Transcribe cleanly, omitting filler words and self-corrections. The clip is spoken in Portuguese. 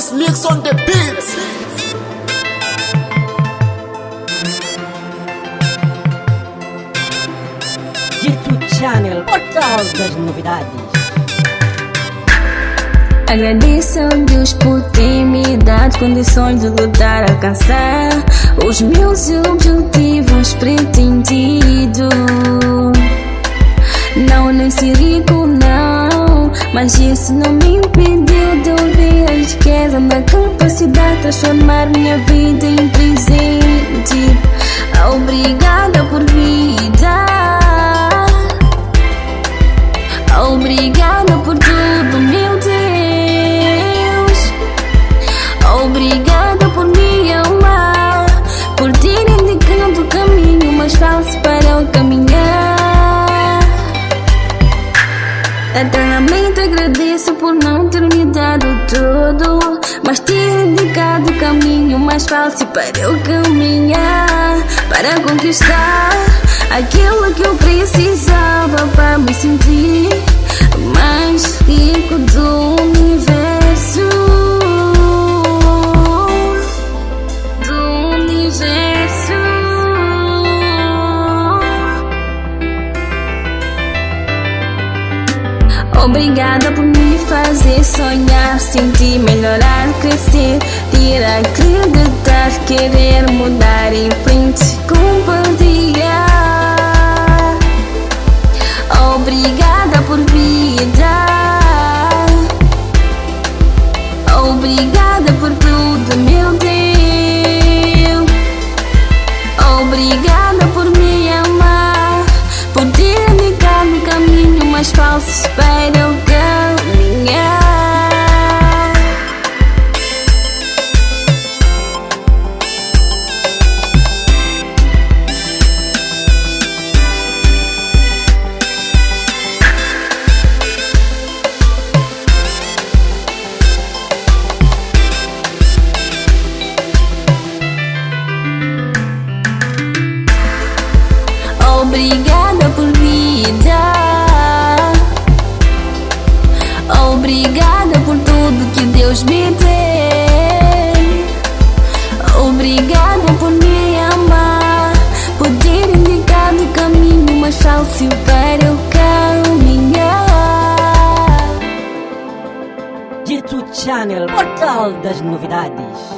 This mix on the beat. YouTube Channel, portal das novidades. Agradeço a Deus por ter me dado condições de lutar, alcançar os meus objetivos pretendidos. Não nasci rico, não, mas isso não me impediu de ouvir a riqueza na capacidade de transformar minha vida em presente. Obrigada por vida, obrigada por tudo, meu Deus. Obrigada por me amar, por ter indicado o caminho mais fácil para eu caminhar. Eternamente agradeço por não ter me dado tudo, mas ter indicado o caminho mais fácil para eu caminhar, para conquistar aquilo que eu precisava para me sentir mais rico do universo. Obrigada por me fazer sonhar, sentir, melhorar, crescer, ter acreditar, querer mudar em frente, compartilhar. Obrigada por vida, obrigada por tudo, meu Deus. Obrigada por me amar, por ter indicado o caminho mais fácil para eu caminhar. Obrigada por vida, obrigada por tudo que Deus me deu. Obrigada por me amar, por ter indicado o caminho mais fácil para eu caminhar. YouTube Channel, portal das novidades.